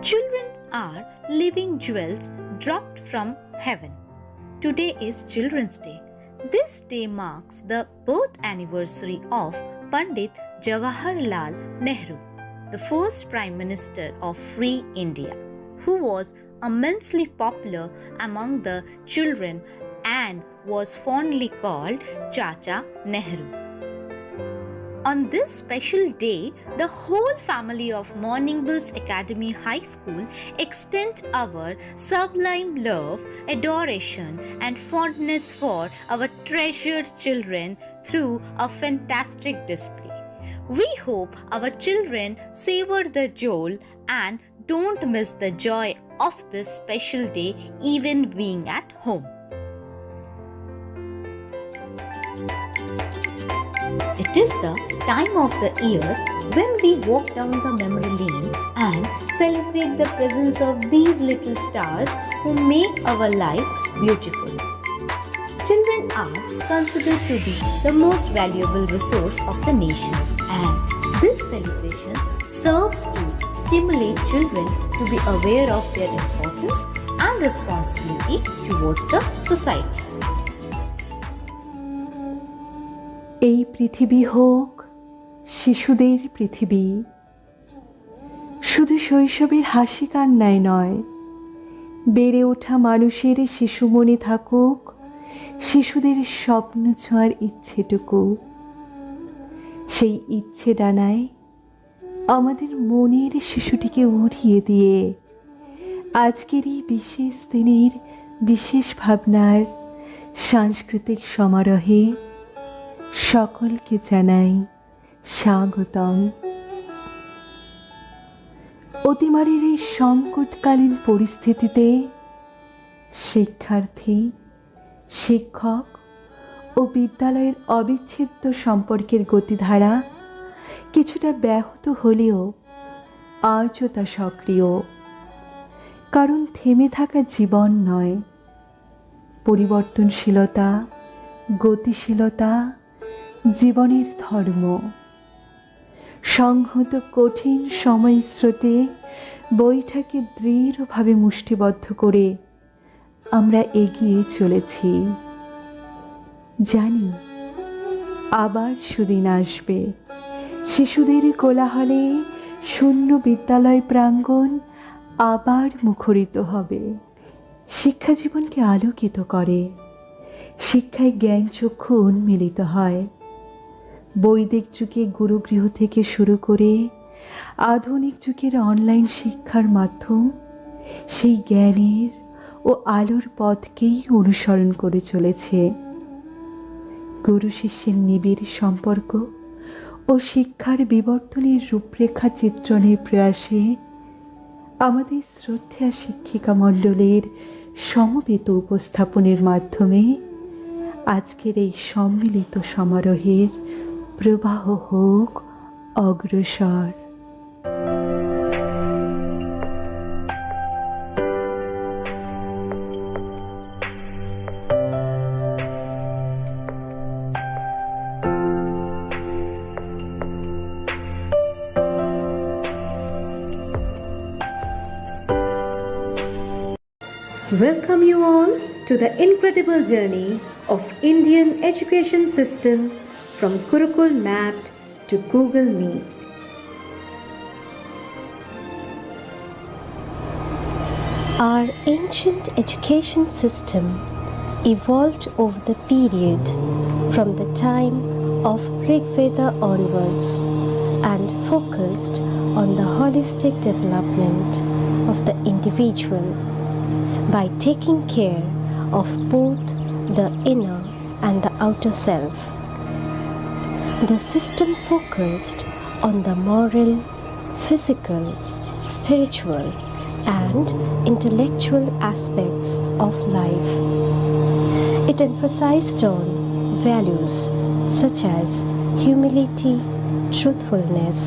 Children are living jewels dropped from heaven. Today is Children's Day. This day marks the birth anniversary of Pandit Jawaharlal Nehru, the first Prime Minister of Free India, who was immensely popular among the children and was fondly called Chacha Nehru. On this special day, the whole family of Morning Bills Academy High School extend our sublime love, adoration and fondness for our treasured children through a fantastic display. We hope our children savor the joy and don't miss the joy of this special day even being at home. It is the time of the year when we walk down the memory lane and celebrate the presence of these little stars who make our life beautiful. Children are considered to be the most valuable resource of the nation, and this celebration serves to stimulate children to be aware of their importance and responsibility towards the society. এই পৃথিবী হোক শিশুদের পৃথিবী, শুধু শৈশবের হাসি কান্নায় নয়, বেড়ে ওঠা মানুষের শিশু মনে থাকুক শিশুদের স্বপ্ন ছোঁয়ার ইচ্ছেটুকু। সেই ইচ্ছে ডানায় আমাদের মনের শিশুটিকে উড়িয়ে দিয়ে আজকের এই বিশেষ দিনের বিশেষ ভাবনার সাংস্কৃতিক সমারোহে সকলকে জানাই স্বাগতম। অতিমারির এই সংকটকালীন পরিস্থিতিতে শিক্ষার্থী, শিক্ষক ও বিদ্যালয়ের অবিচ্ছেদ্য সম্পর্কের গতিধারা কিছুটা ব্যাহত হলেও আজও তা সক্রিয়, কারণ থেমে থাকা জীবন নয়। পরিবর্তনশীলতা, গতিশীলতা জীবনের ধর্ম। সংহত কঠিন সময় স্রোতে বইটাকে দৃঢ়ভাবে মুষ্টিবদ্ধ করে আমরা এগিয়ে চলেছি। জানি আবার সুদিন আসবে, শিশুদের কোলাহলে শূন্য বিদ্যালয় প্রাঙ্গণ আবার মুখরিত হবে। শিক্ষা জীবনকে আলোকিত করে, শিক্ষায় জ্ঞান চক্ষু উন্মিলিত হয়। বৈদিক যুগে গুরুগৃহ থেকে শুরু করে আধুনিক যুগের অনলাইন শিক্ষার মাধ্যম সেই জ্ঞানের ও আলোর পথকেই অনুসরণ করে চলেছে। গুরু শিষ্যের নিবিড় সম্পর্ক ও শিক্ষার বিবর্তনের রূপরেখা চিত্রণের প্রয়াসে আমাদের শ্রদ্ধেয়া শিক্ষিকা মণ্ডলের সমবেত উপস্থাপনের মাধ্যমে আজকের এই সম্মিলিত সমারোহের প্রবাহ হোক অগ্রসর। Welcome you all to the incredible journey of Indian education system from Gurukul Mapped to Google Meet. Our ancient education system evolved over the period from the time of Rigveda onwards and focused on the holistic development of the individual by taking care of both the inner and the outer self. The system focused on the moral, physical, spiritual, and intellectual aspects of life. It emphasized on values such as humility, truthfulness,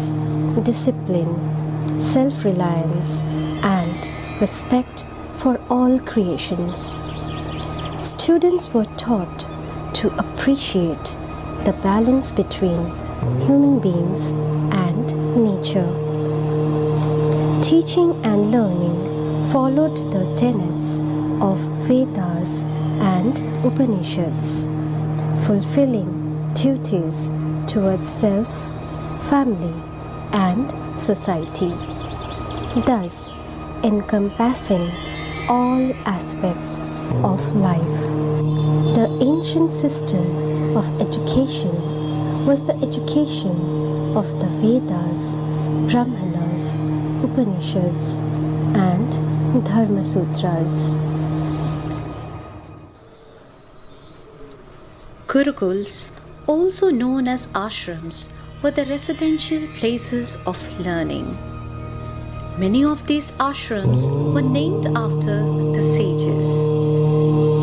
discipline, self-reliance, and respect for all creations. Students were taught to appreciate the balance between human beings and nature. Teaching and learning followed the tenets of Vedas and Upanishads, fulfilling duties towards self, family, and society, thus encompassing all aspects of life. The ancient system of education was the education of the Vedas, Brahmanas, Upanishads, and Dharma Sutras. Gurukuls, also known as ashrams, were the residential places of learning. Many of these ashrams were named after the sages.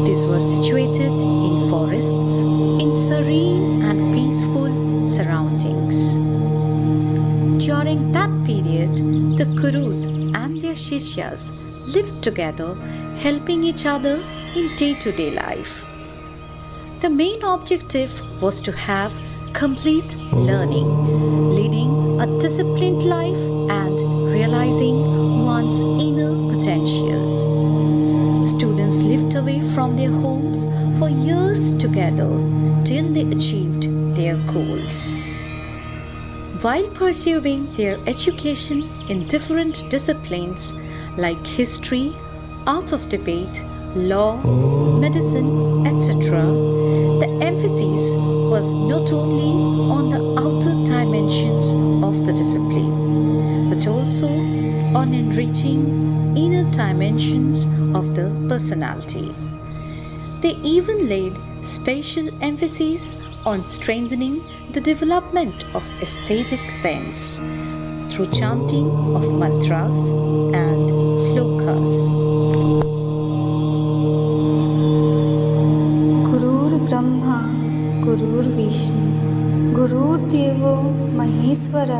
These were situated in forests, in serene and peaceful surroundings. During that period, the gurus and their shishyas lived together, helping each other in day-to-day life. The main objective was to have complete learning, leading a disciplined life and realizing one's inner potential. Students lived away from their homes for years together till they achieved their goals. While pursuing their education in different disciplines like history, art of debate, law, medicine, etc., the emphasis was not only on the outer dimensions of the discipline, but also on enriching inner dimensions of the personality. They even laid special emphasis on strengthening the development of aesthetic sense through chanting of mantras and slokas. Brahma गुरुर्विष्णु गुरुर्देवो महेश्वर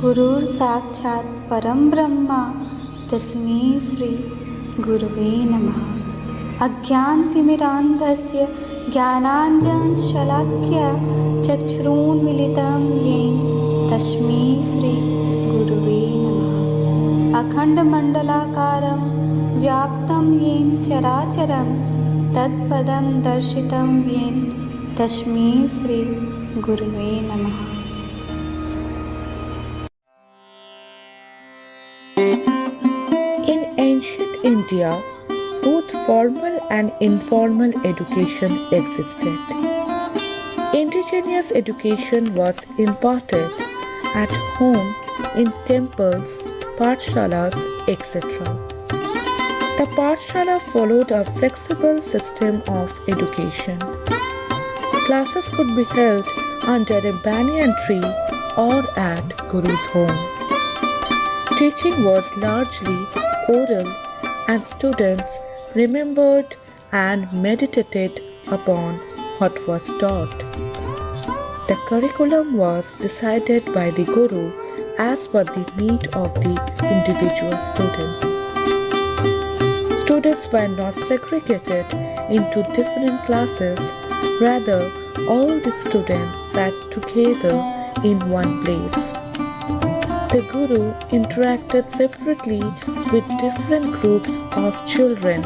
गुरुर्साक्षात् परं ब्रह्म तस्मै श्री गुरवे नमः। अज्ञानतिमिरान्धस्य ज्ञानाञ्जनशलाकया चक्षुरुन्मीलितं येन तस्मै श्री गुरवे नमः। अखण्डमण्डलाकारं व्याप्तं येन चराचरं तत्पदं दर्शितं येन तस्मै श्री गुरवे नमः। In ancient India, both formal and informal education existed. Indigenous education was imparted at home, in temples, pathshalas, etc. The pathshala followed a flexible system of education. Classes could be held under a banyan tree or at Guru's home. Teaching was largely oral and students remembered and meditated upon what was taught. The curriculum was decided by the Guru as per the need of the individual student. Students were not segregated into different classes, rather all the students sat together in one place. The Guru interacted separately with different groups of children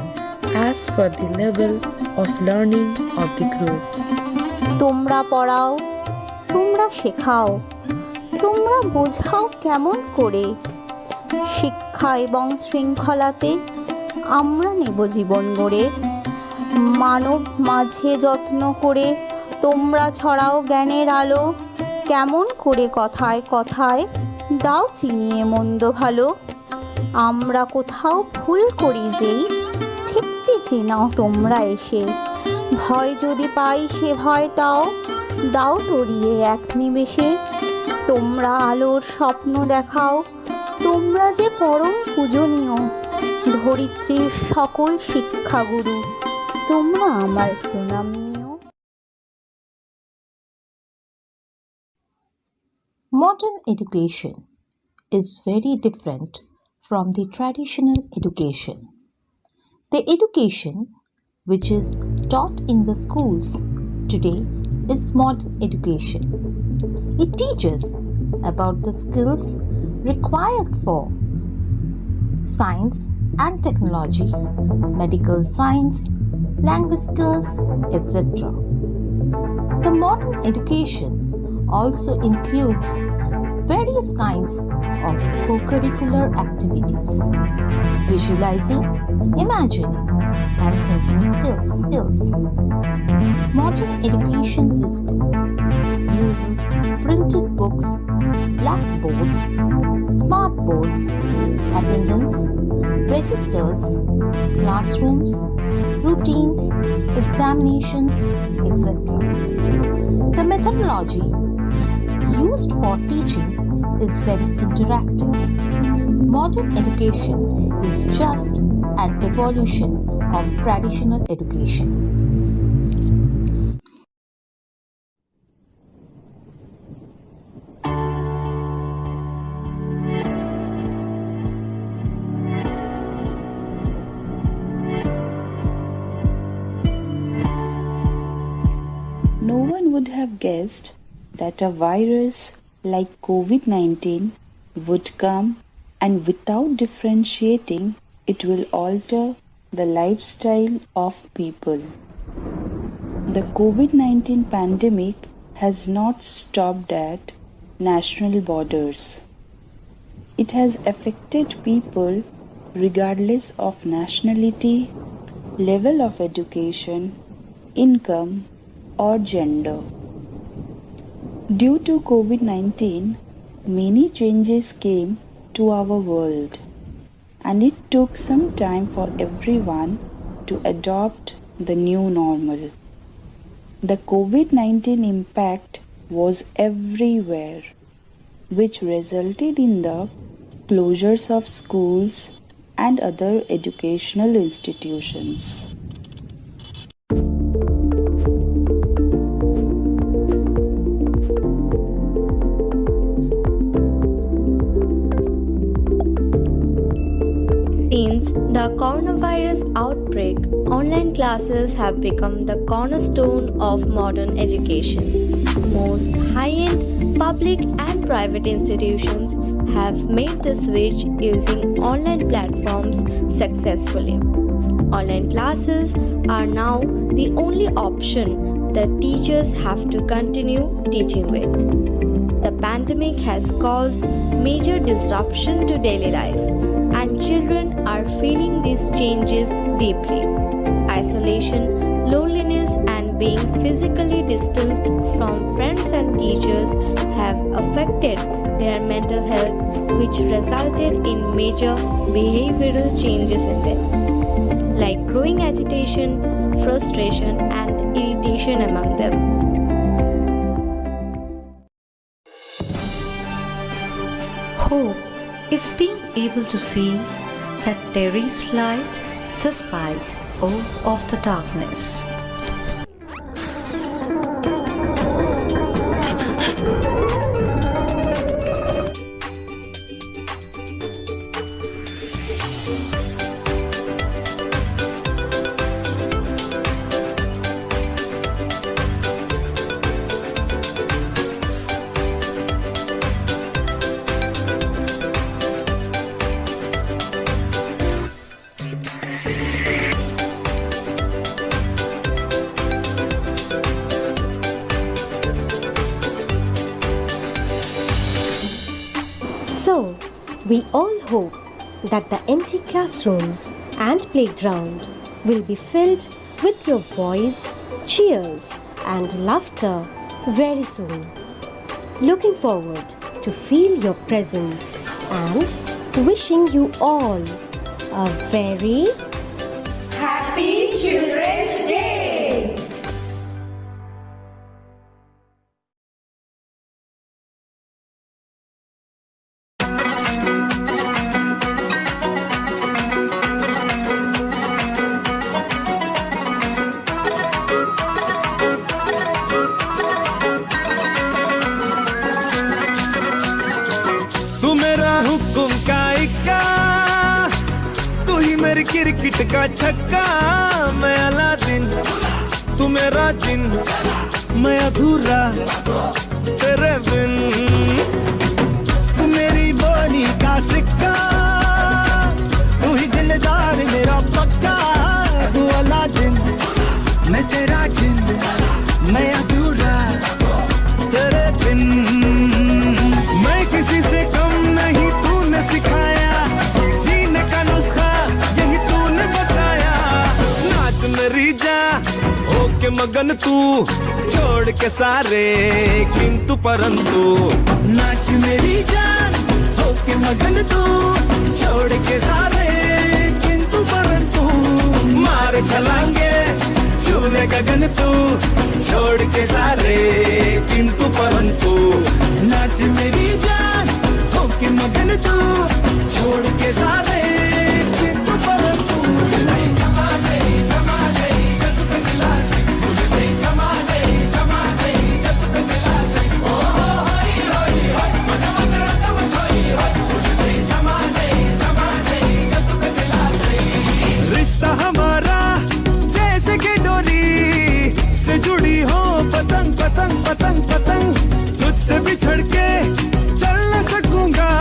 as per the level of learning of the group. তোমরা পড়াও, তোমরা শেখাও, তোমরা বোঝাও কেমন করে। শিক্ষা এবং শৃঙ্খলাতে আমরা নেব জীবন গড়ে। মানব মাঝে যত্ন করে তোমরা ছড়াও জ্ঞানের আলো। কেমন করে কথায় কথায় দাও চিনিয়ে মন্দ ভালো। আমরা কোথাও ভুল করি যেই ঠিকতে চেনাও তোমরা এসে। ভয় যদি পাই সে ভয়টাও দাও তরিয়ে এক নিমেষে। তোমরা আলোর স্বপ্ন দেখাও, তোমরা যে পরম পূজনীয়। ধরিত্রীর সকল শিক্ষাগুরু তোমরা আমার প্রণাম নিও। Modern education is very different from the traditional education. The education which is taught in the schools today is modern education. It teaches about the skills required for science and technology, medical science, linguistics, etc. The modern education also includes various kinds of co-curricular activities, visualizing, imagining, and thinking skills. Modern education system uses printed books, blackboards, smart boards, attendance, registers, classrooms, routines, examinations, etc. The methodology used for teaching is very interactive. Modern education is just an evolution of traditional education. No one would have guessed that a virus like COVID-19 would come, and without differentiating, it will alter the lifestyle of people. The COVID-19 pandemic has not stopped at national borders. It has affected people regardless of nationality, level of education, income, or gender. Due to COVID-19, many changes came to our world, and it took some time for everyone to adopt the new normal. The COVID-19 impact was everywhere, which resulted in the closures of schools and other educational institutions. Since the coronavirus outbreak, online classes have become the cornerstone of modern education. Most high-end public and private institutions have made the switch using online platforms successfully. Online classes are now the only option that teachers have to continue teaching with. The pandemic has caused major disruption to daily life, and children are feeling these changes deeply. Isolation, loneliness, and being physically distanced from friends and teachers have affected their mental health, which resulted in major behavioral changes in them, like growing agitation, frustration, and irritation among them. Hope is being able to see that there is light despite all of the darkness. So, we all hope that the empty classrooms and playground will be filled with your voice, cheers, and laughter very soon. Looking forward to feel your presence and wishing you all a very Happy Children's Day! Cricket का छक्का मैं Aladdin, तू मेरा जिन, मैं अधूरा तेरे बिन, तू मेरी बोली का सिक्का, दिलदार मेरा पक्का तू अलादीन, मैं तेरा जिन, मैं अधूरा तेरे बिन। मैं किसी से कम नहीं, तूने सिखाया जीने का नुस्खा, यही तूने बताया। नाच मेरी जा होके मगन तू, छोड़ के सारे किंतु परंतु। नाच मेरी जान होके मगन तू, छोड़ के सारे किंतु परंतु। मार छलांगे छूने गगन तू, छोड़ के सारे किंतु परंतु। नाच मेरी जान होके मगन तू, छोड़ के सारे किंतु परंतु। जमा दे जमा दे गतु के दिला से, जमा दे जमा दे गतु के दिला से। ओ होई होई होई मन मन रतम छोई होई, जमा दे गतु के दिला से। रिश्ता हमारा जैसे के डोरी से जुड़ी हो, पतंग पतंग पतंग पतंग। तुझसे बिछड़ के चल न सकूंगा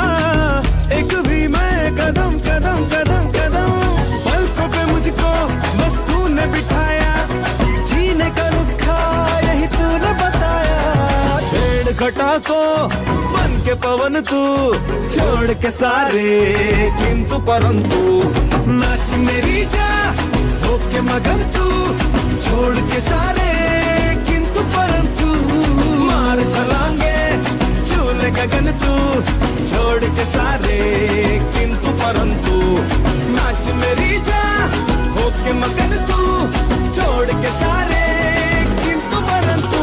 एक भी मैं कदम कदम कदम कदम। पलकों पे मुझको बस तूने बिठाया, जीने का नुस्खा यही तूने बताया। छेड़ घटा को बन के पवन तू, छोड़ के सारे किंतु परंतु। नाच मेरी जा होके मगन तू, छोड़ के सारे किंतु परंतु। मार छलांगे छूले गगन तू, छोड़ के सारे किंतु परंतु। नाच मेरी जा होके मगन तू, छोड़ के सारे किंतु परंतु।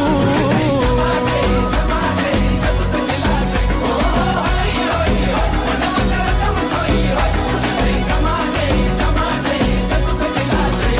जमा दे जमा दे गतु के दिला से। ओ होई होई होई मन मन रतम छोई होई, जमा दे गतु के दिला से।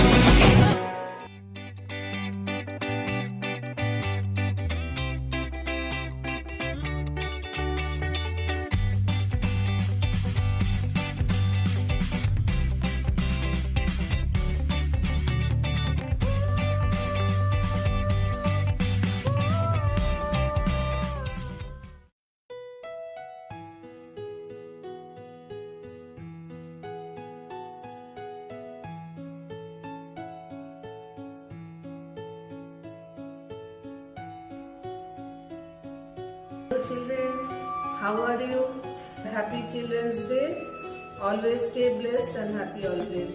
Children, how are you? Happy Children's Day. Always stay blessed and happy always.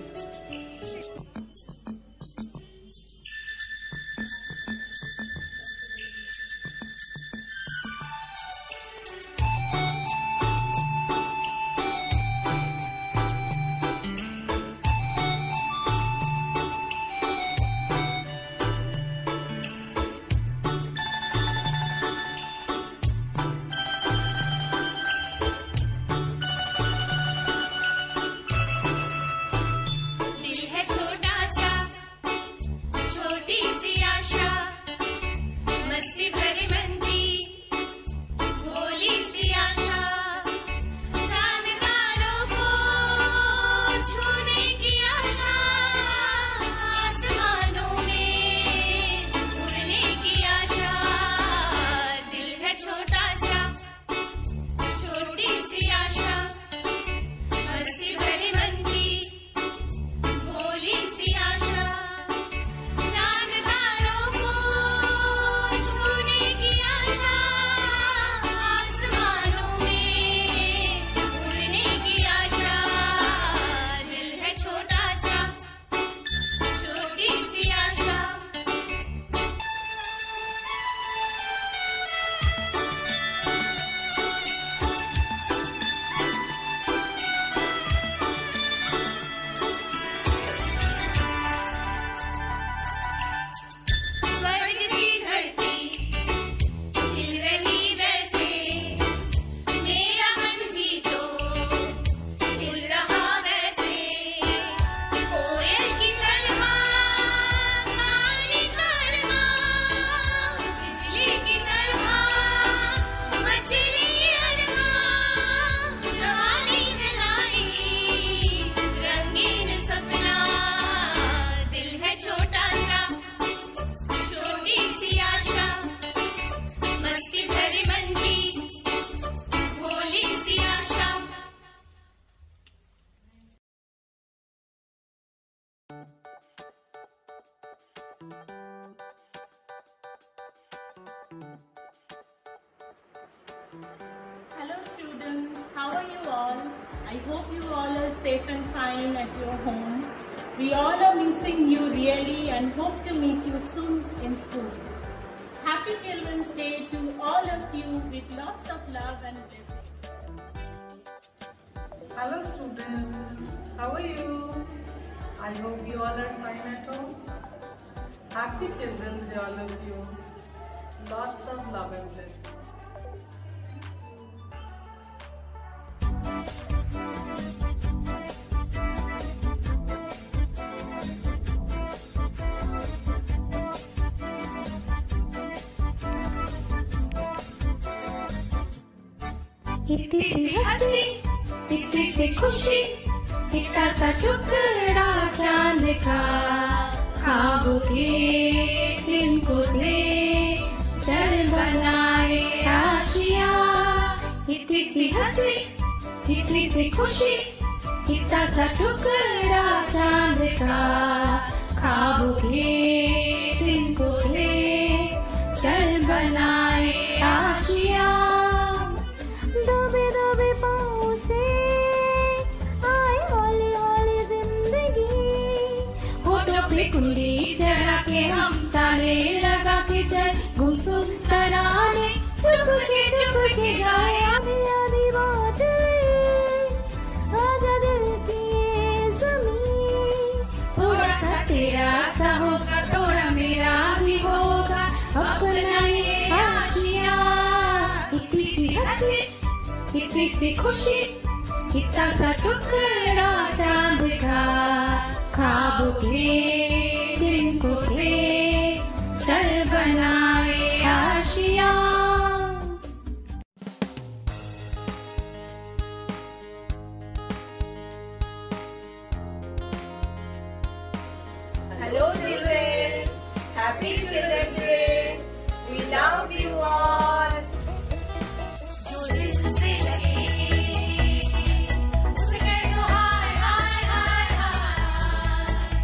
Hello students, how are you all? I hope you all are safe and fine at your home. We all are missing you really and hope to meet you soon in school. Happy Children's Day to all of you with lots of love and blessings. Hello students, how are you? I hope you all are fine at home. Happy Children's Day all of you. Lots of love and blessings. इतनी सी हंसी, इतनी सी खुशी, इतना सा टुकड़ा चांद का, ख्वाबों के तिनकों से चल बनाए आशिया। इतनी सी हंसी, इतनी सी खुशी, इतना सा टुकड़ा चांद का, ख्वाबों के तिनकों से चल बनाए आशिया। दबे दबे पाँव से आए हौली हौली जिंदगी, होठों पे कुंडी चढ़ा के हम ताले लगा के चल गुमसुम तराने चुप के गाए। आधी आधी बात आजा दिल की ये ज़मीं, थोड़ा सा तेरा सा होगा, थोड़ा मेरा भी होगा, अपना ये आशिया। इतनी सी हंसी, इतनी सी खुशी, इतना सा टुकड़ा चांद का, ख्वाबों के तिनकों से चल बनाए Asia. Hello children, happy Children's Day. We love you all. जो दिल से लगे उसे कह दो हाय हाय हाय हाय,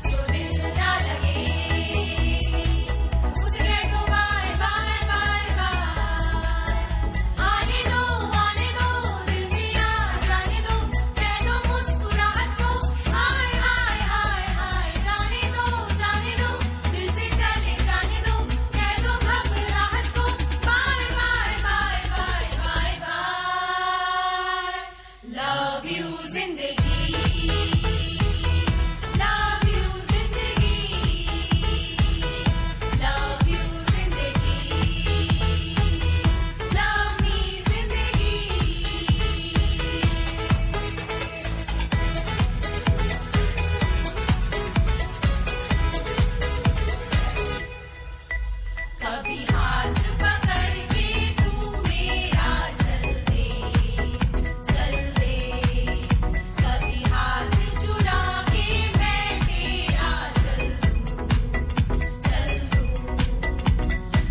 जो दिल ना लगे उसे कह दो बाय बाय बाय बाय। आने दो दिल में आ जाने दो, कह दो मुस्कुराहट को हाय हाय हाय हाय। जाने दो दिल से चले जाने दो, कह दो घबराहट को bye bye bye bye bye bye. Love you जिंदगी, लव यू जिंदगी, लव यू जिंदगी, लव मी जिंदगी। कभी हाथ पकड़ के तू मेरा चल दे, कभी हाथ चुरा के मैं तेरा चल दूं।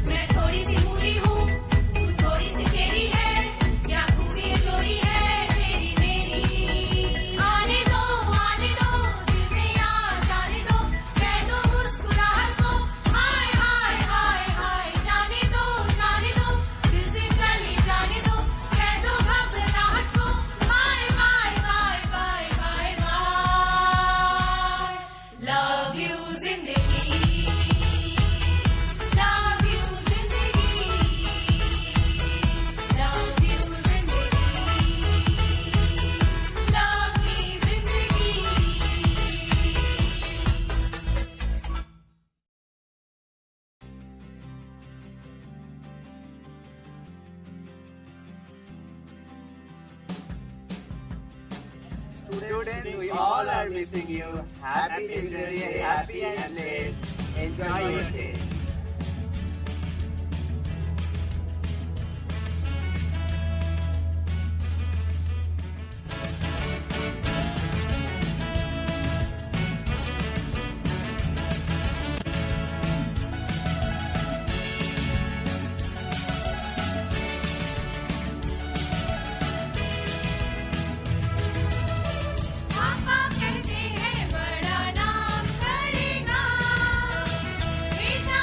मैं थोड़ी सी मूली हूँ, तू थोड़ी सी टेढ़ी है, क्या खूबी जोड़ी है तेरी मेरी। आने दो दिल में आ जाने दो, कह दो मुस्कुराहट को हाय हाय हाय हाय। जाने दो दिल से चले जाने दो, कह दो घबराहट को bye bye bye bye bye bye. Love you जिंदगी, लव यू जिंदगी, लव यू जिंदगी, लव मी जिंदगी। Students, we all are missing you. Happy Children's Day, happy and late. Enjoy your day. पापा कहते हैं बड़ा नाम करेगा, बेटा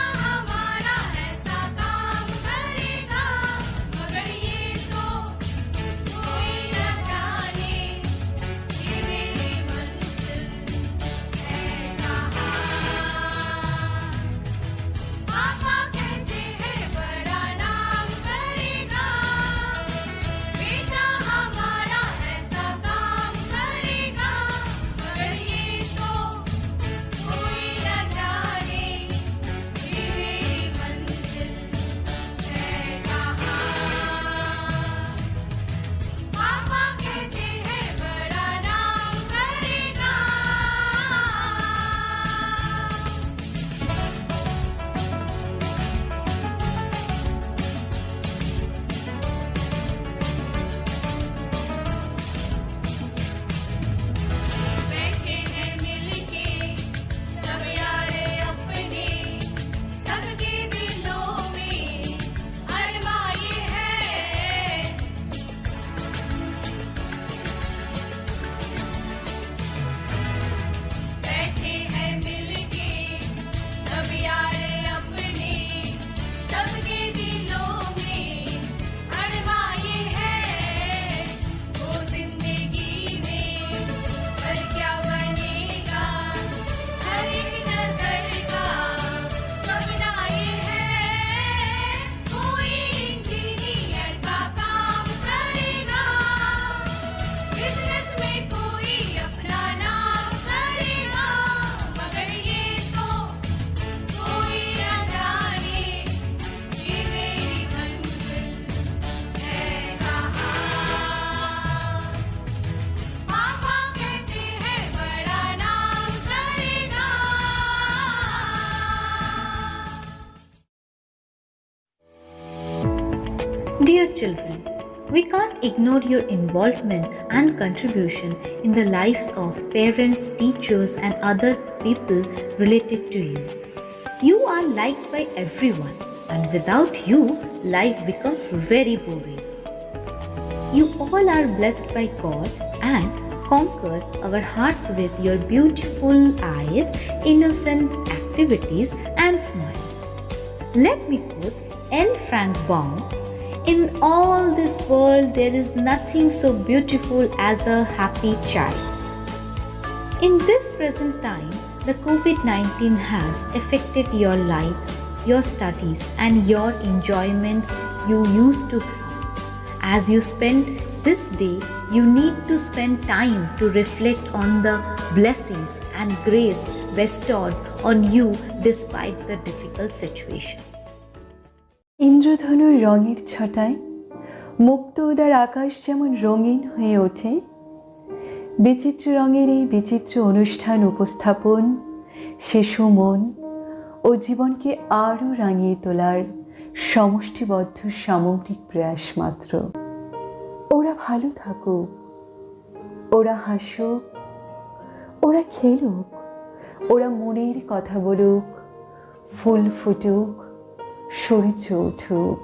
Dear children, we can't ignore your involvement and contribution in the lives of parents, teachers, and other people related to you. You are liked by everyone, and without you, life becomes very boring. You all are blessed by God and conquer our hearts with your beautiful eyes, innocent activities, and smile. Let me quote L. Frank Baum: "In all this world, there is nothing so beautiful as a happy child." In this present time, the COVID-19 has affected your lives, your studies, and your enjoyments you used to have. As you spend this day, you need to spend time to reflect on the blessings and grace bestowed on you despite the difficult situation. ইন্দ্রধনুর রঙের ছটায় মুক্ত উদার আকাশ যেমন রঙিন হয়ে ওঠে, বিচিত্র রঙের এই বিচিত্র অনুষ্ঠান উপস্থাপন শিশু মন ও জীবনকে আরও রাঙিয়ে তোলার সমষ্টিবদ্ধ সামগ্রিক প্রয়াস মাত্র। ওরা ভালো থাকুক, ওরা হাসুক, ওরা খেলুক, ওরা মনের কথা বলুক, ফুল ফুটুক, সূর্য উঠুক।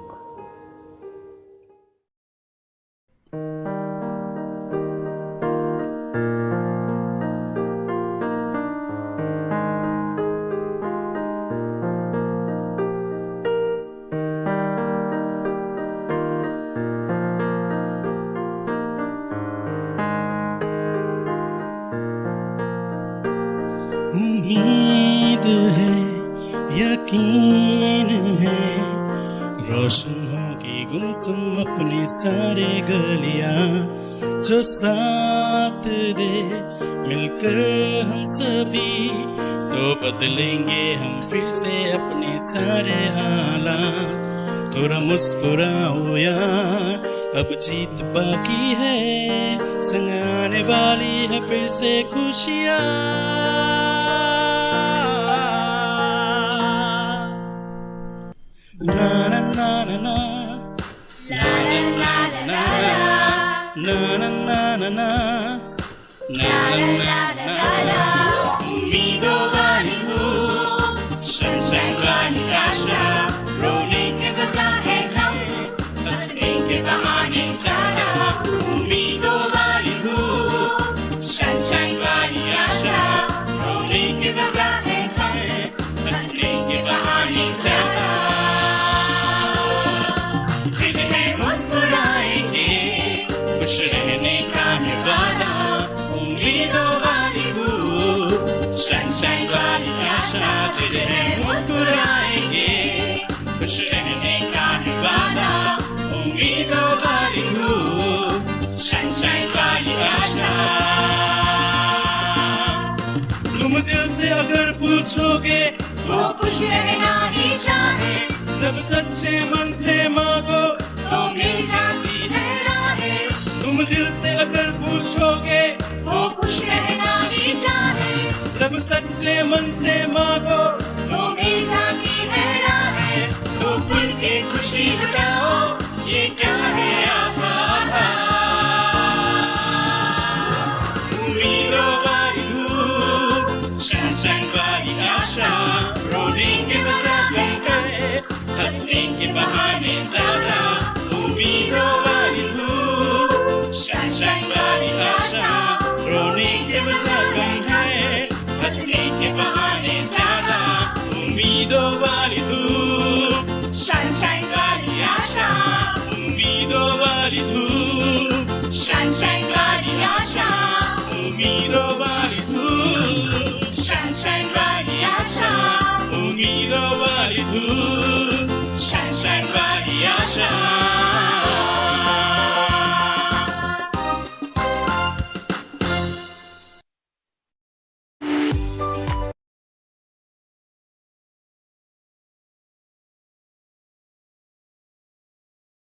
उम्मीद है, यकीन है, रोशन होगी गुमसुम अपनी सारे गलियां, जो साथ दे मिलकर हम सभी, तो बदलेंगे हम फिर से अपने सारे हालात। थोड़ा मुस्कुराओ यार, अब जीत बाकी है, संग आने वाली है फिर से खुशियाँ। Na na na na na, la la la la la, na na na na na, la la la la. उम्मीदों वाली हो, sunshine वाली आशा, रोने के बजाय है गम, हंसने के बहाने ज़्यादा। उम्मीदों वाली हो, sunshine वाली आशा, रोने के बजाय है गम, हंसने के बहाने ज़्यादा। खुश रहने का है वादा, उम्मीदों वाली हो, सनशाइन वाली आशा, फिर है मुस्कुराएंगे। खुश रहने का है वादा, उम्मीदों वाली हो, सनशाइन वाली आशा। तुम दिल से अगर पूछोगे, वो खुश रहना ही चाहे, जब सच्चे मन से मांगो तो मिल जाती है राहें। तुम दिल से अगर पूछोगे, वो खुश रहना ही चाहे, जब सच्चे मन से मांगो तो मिल जाती है राहें। तो खुल के खुशी लुटाओ, ये क्या है आधा आधा। उम्मीदों वाली धूप, सनशाइन वाली आशा, रोने के बजाय गए, हंसने के बहाने ज़्यादा। उम्मीदों वाली धूप, सनशाइन वाली आशा, रोने के बजाय गम है, हंसने के बहाने ज़्यादा। उम्मीदों वाली धूप, सनशाइन वाली आशा, उम्मीदों वाली धूप, सनशाइन वाली आशा, उम्मीदों वाली धूप, सनशाइन वाली आशा, उम्मीदों वाली धूप।